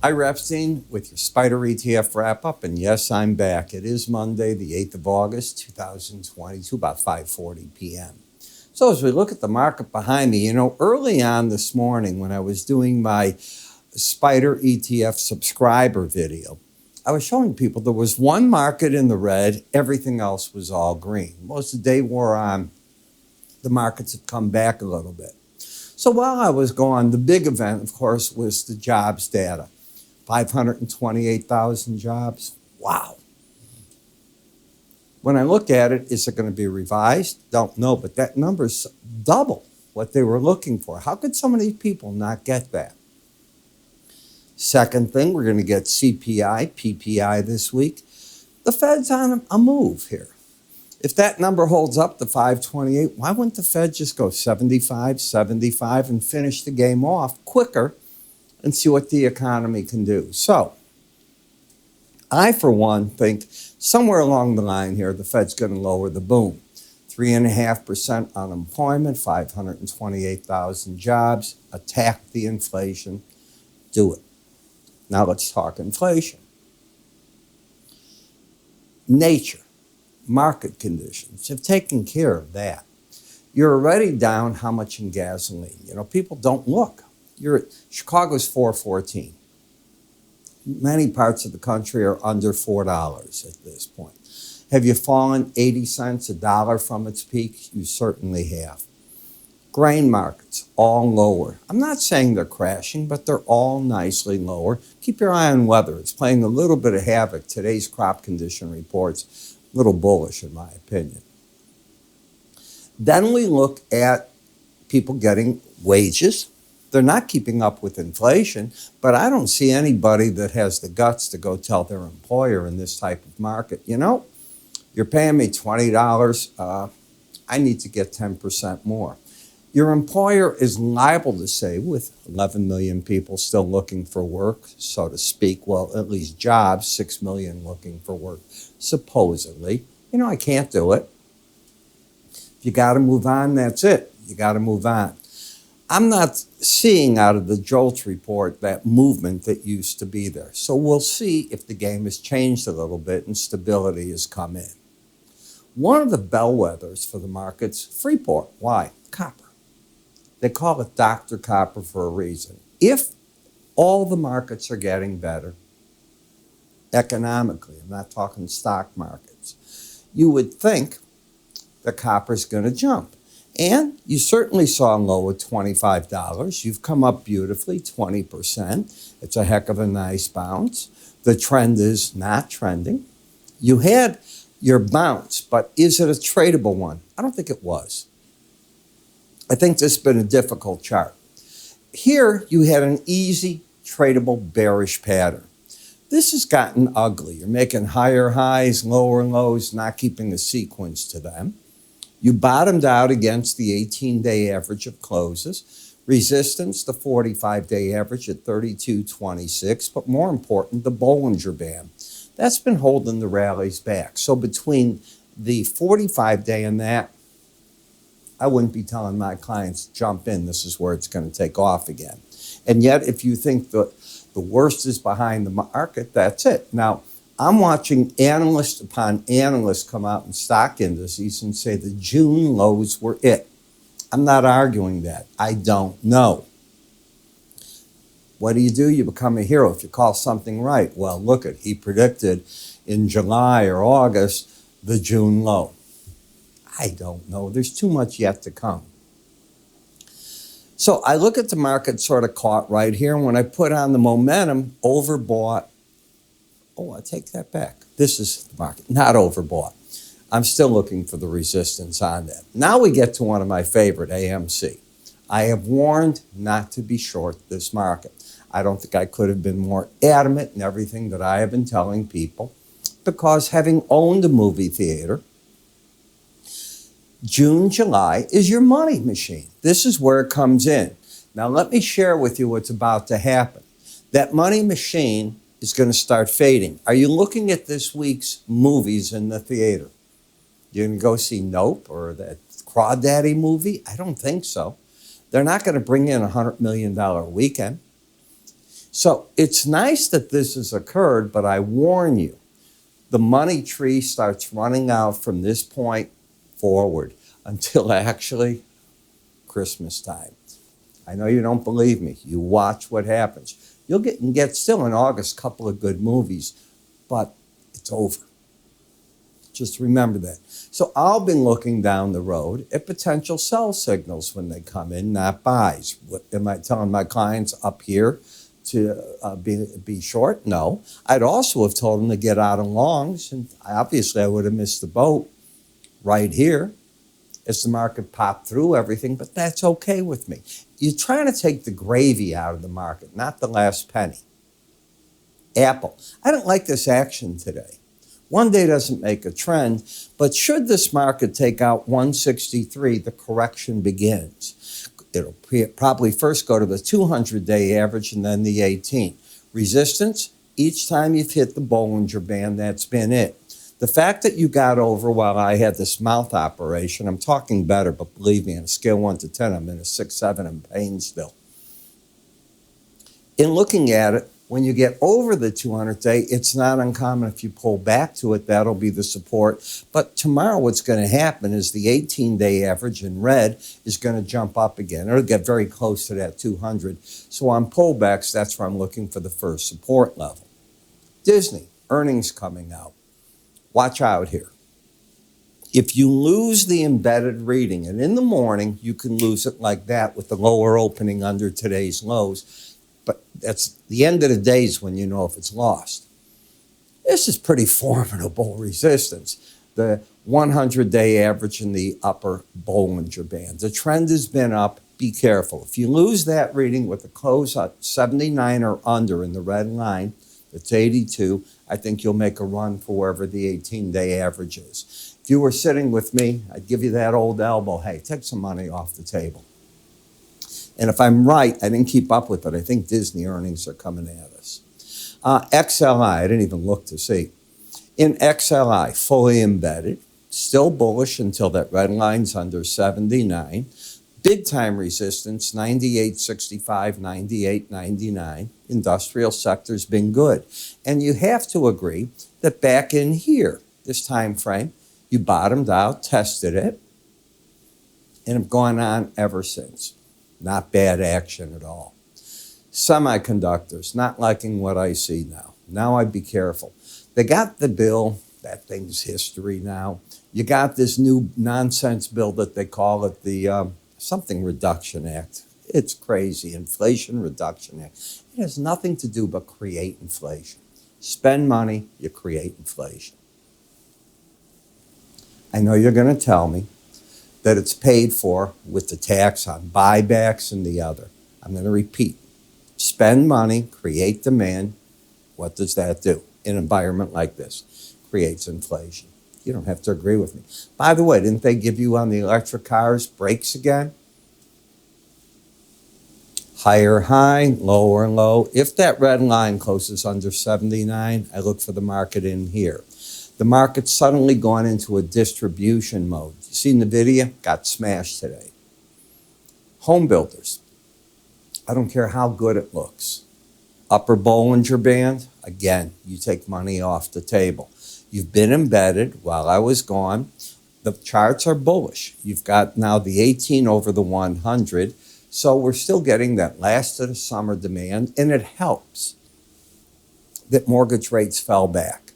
Ira Epstein with your Spider ETF wrap-up, and yes, I'm back. It is Monday, the 8th of August, 2022, about 5:40 p.m. So as we look at the market behind me, early on this morning when I was doing my Spider ETF subscriber video, I was showing people there was one market in the red, everything else was all green. Most of the day wore on, the markets have come back a little bit. So while I was gone, the big event, of course, was the jobs data. 528,000 jobs. Wow. When I look at it, is it going to be revised? Don't know, but that number's double what they were looking for. How could so many people not get that? Second thing, we're going to get CPI, PPI this week. The Fed's on a move here. If that number holds up to 528, why wouldn't the Fed just go 75, 75 and finish the game off quicker and see what the economy can do? So I, for one, think somewhere along the line here, the Fed's going to lower the boom. 3.5% unemployment, 528,000 jobs, attack the inflation, do it. Now let's talk inflation. Nature, market conditions have taken care of that. You're already down how much in gasoline? People don't look. Chicago's $4.14. Many parts of the country are under $4 at this point. Have you fallen 80 cents, $1 from its peak? You certainly have. Grain markets, all lower. I'm not saying they're crashing, but they're all nicely lower. Keep your eye on weather. It's playing a little bit of havoc. Today's crop condition report's a little bullish, in my opinion. Then we look at people getting wages. They're not keeping up with inflation, but I don't see anybody that has the guts to go tell their employer in this type of market, you're paying me $20, I need to get 10% more. Your employer is liable to say, with 11 million people still looking for work, so to speak, well, at least jobs, 6 million looking for work, supposedly, I can't do it. If you got to move on, that's it. You got to move on. I'm not seeing out of the JOLTS report that movement that used to be there. So we'll see if the game has changed a little bit and stability has come in. One of the bellwethers for the markets, Freeport. Why? Copper. They call it Dr. Copper for a reason. If all the markets are getting better economically, I'm not talking stock markets, you would think the copper's going to jump. And you certainly saw a low of $25. You've come up beautifully, 20%. It's a heck of a nice bounce. The trend is not trending. You had your bounce, but is it a tradable one? I don't think it was. I think this has been a difficult chart. Here, you had an easy, tradable, bearish pattern. This has gotten ugly. You're making higher highs, lower lows, not keeping a sequence to them. You bottomed out against the 18-day average of closes. Resistance, the 45-day average at 32.26. But more important, the Bollinger Band. That's been holding the rallies back. So between the 45-day and that, I wouldn't be telling my clients, jump in. This is where it's going to take off again. And yet, if you think the worst is behind the market, that's it. Now, I'm watching analyst upon analyst come out in stock indices and say the June lows were it. I'm not arguing that. I don't know. What do? You become a hero if you call something right. Well, look at, he predicted in July or August the June low. I don't know. There's too much yet to come. So I look at the market sort of caught right here. And when I put on the momentum, overbought. Oh, I take that back. This is the market, not overbought. I'm still looking for the resistance on that. Now we get to one of my favorite, AMC. I have warned not to be short this market. I don't think I could have been more adamant in everything that I have been telling people, because having owned a movie theater, June, July is your money machine. This is where it comes in. Now let me share with you what's about to happen. That money machine is going to start fading. Are you looking at this week's movies in the theater? You're going to go see Nope or that Crawdaddy movie? I don't think so. They're not going to bring in a $100 million weekend. So it's nice that this has occurred, but I warn you, the money tree starts running out from this point forward until actually Christmas time. I know you don't believe me. You watch what happens. You'll get still in August a couple of good movies, but it's over. Just remember that. So I'll be looking down the road at potential sell signals when they come in, not buys. What am I telling my clients up here to be short? No. I'd also have told them to get out of longs, and obviously I would have missed the boat right here as the market popped through everything, but that's okay with me. You're trying to take the gravy out of the market, not the last penny. Apple. I don't like this action today. One day doesn't make a trend, but should this market take out 163, the correction begins. It'll probably first go to the 200-day average and then the 18. Resistance, each time you've hit the Bollinger Band, that's been it. The fact that you got over while I had this mouth operation, I'm talking better, but believe me, on a scale 1 to 10, I'm in a 6, 7 in pain still. In looking at it, when you get over the 200-day, it's not uncommon if you pull back to it, that'll be the support. But tomorrow what's going to happen is the 18-day average in red is going to jump up again. It'll get very close to that 200. So on pullbacks, that's where I'm looking for the first support level. Disney, earnings coming out. Watch out here. If you lose the embedded reading, and in the morning you can lose it like that with the lower opening under today's lows, but that's the end of the days when you know if it's lost. This is pretty formidable resistance. The 100-day average in the upper Bollinger Band. The trend has been up. Be careful. If you lose that reading with a close at 79 or under in the red line, it's 82, I think you'll make a run for wherever the 18-day average is. If you were sitting with me, I'd give you that old elbow. Hey, take some money off the table. And if I'm right, I didn't keep up with it. I think Disney earnings are coming at us. XLI, I didn't even look to see. In XLI, fully embedded, still bullish until that red line's under 79. Big time resistance, 98.65, 98.99. Industrial sector's been good. And you have to agree that back in here, this time frame, you bottomed out, tested it, and have gone on ever since. Not bad action at all. Semiconductors, not liking what I see now. Now I'd be careful. They got the bill, that thing's history now. You got this new nonsense bill that they call it the something Reduction Act. It's crazy, Inflation Reduction Act. It has nothing to do but create inflation. Spend money, you create inflation. I know you're going to tell me that it's paid for with the tax on buybacks and the other. I'm going to repeat. Spend money, create demand. What does that do? In an environment like this, creates inflation. You don't have to agree with me. By the way, didn't they give you on the electric cars brakes again? Higher high, lower low. If that red line closes under 79, I look for the market in here. The market's suddenly gone into a distribution mode. You seen the video? Got smashed today. Home builders. I don't care how good it looks. Upper Bollinger Band, again, you take money off the table. You've been embedded while I was gone. The charts are bullish. You've got now the 18 over the 100. So we're still getting that last of the summer demand, and it helps that mortgage rates fell back.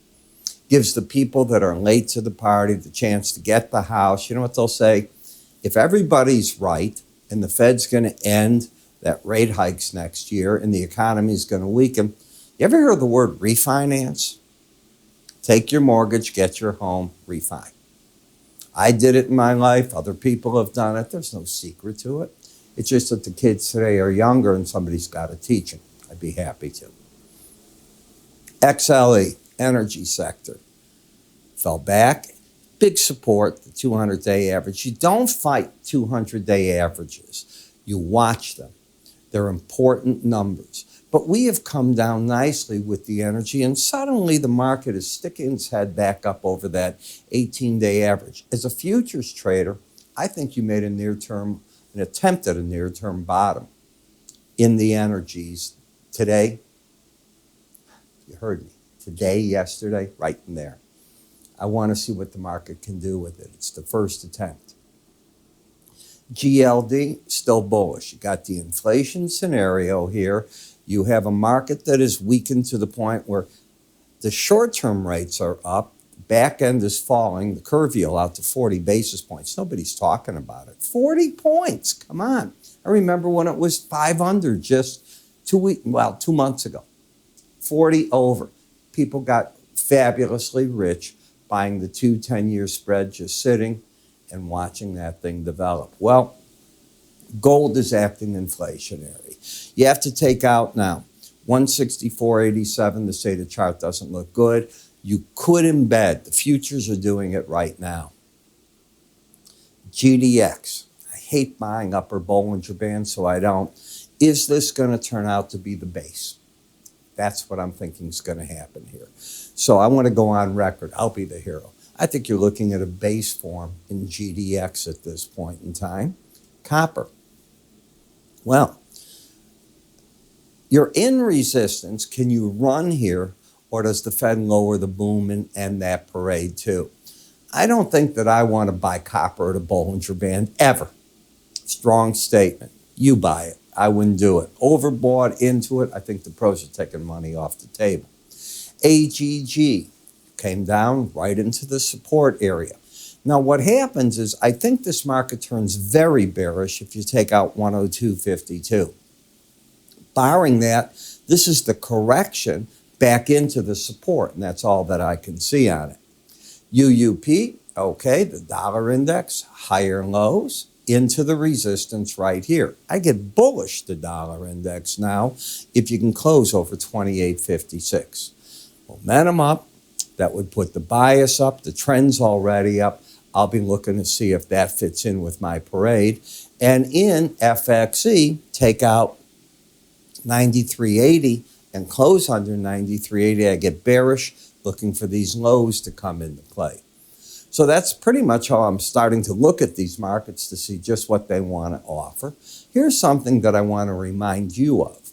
Gives the people that are late to the party the chance to get the house. You know what they'll say? If everybody's right and the Fed's going to end that rate hikes next year and the economy is going to weaken, you ever hear the word refinance? Take your mortgage, get your home, refi. I did it in my life. Other people have done it. There's no secret to it. It's just that the kids today are younger and somebody's got to teach them. I'd be happy to. XLE, energy sector, fell back. Big support, the 200-day average. You don't fight 200-day averages. You watch them. They're important numbers. But we have come down nicely with the energy, and suddenly the market is sticking its head back up over that 18-day average. As a futures trader, I think you made an attempt at a near-term bottom in the energies today You heard me. Today, yesterday, right in there. I want to see what the market can do with it. It's the first attempt. GLD, still bullish. You got the inflation scenario here. You have a market that is weakened to the point where the short-term rates are up. Back end is falling. The curve yield out to 40 basis points. Nobody's talking about it. 40 points. Come on. I remember when it was 500 just 2 months ago. 40 over. People got fabulously rich buying the 2 10-year spread, just sitting and watching that thing develop. Well, gold is acting inflationary. You have to take out now 164.87 to say the chart doesn't look good. You could embed. The futures are doing it right now. GDX. I hate buying upper Bollinger Bands, so I don't. Is this going to turn out to be the base? That's what I'm thinking is going to happen here. So I want to go on record. I'll be the hero. I think you're looking at a base form in GDX at this point in time. Copper. Well, you're in resistance. Can you run here, or does the Fed lower the boom and end that parade too? I don't think that I want to buy copper at a Bollinger Band ever. Strong statement. You buy it. I wouldn't do it. Overbought into it. I think the pros are taking money off the table. AGG came down right into the support area. Now what happens is I think this market turns very bearish if you take out 102.52. Barring that, this is the correction back into the support, and that's all that I can see on it. UUP, okay, the dollar index, higher lows, into the resistance right here. I get bullish the dollar index now if you can close over 28.56. Momentum up, that would put the bias up, the trend's already up. I'll be looking to see if that fits in with my parade. And in FXE, take out 93.80 and close under 93.80. I get bearish, looking for these lows to come into play. So that's pretty much how I'm starting to look at these markets to see just what they want to offer. Here's something that I want to remind you of.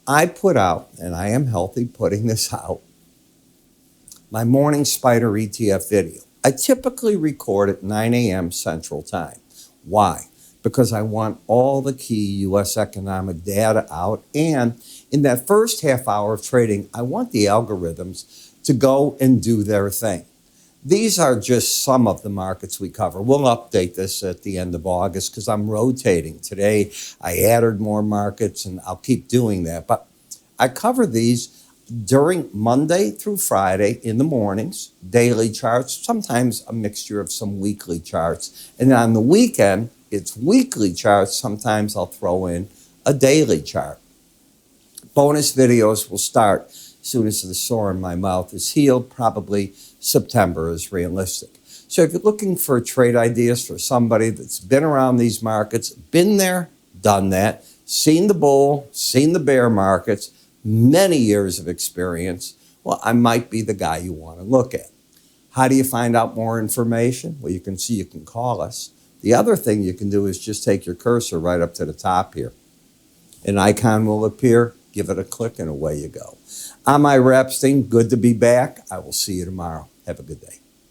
I put out, and I am healthy putting this out, my morning Spider ETF video. I typically record at 9 a.m. Central Time. Why? Because I want all the key U.S. economic data out, and in that first half hour of trading, I want the algorithms to go and do their thing. These are just some of the markets we cover. We'll update this at the end of August because I'm rotating. Today, I added more markets, and I'll keep doing that. But I cover these during Monday through Friday in the mornings, daily charts, sometimes a mixture of some weekly charts. And on the weekend, it's weekly charts. Sometimes I'll throw in a daily chart. Bonus videos will start as soon as the sore in my mouth is healed. Probably September is realistic. So if you're looking for trade ideas for somebody that's been around these markets, been there, done that, seen the bull, seen the bear markets, many years of experience, well, I might be the guy you want to look at. How do you find out more information? Well, you can see you can call us. The other thing you can do is just take your cursor right up to the top here. An icon will appear. Give it a click, and away you go. I'm Ira Epstein. Good to be back. I will see you tomorrow. Have a good day.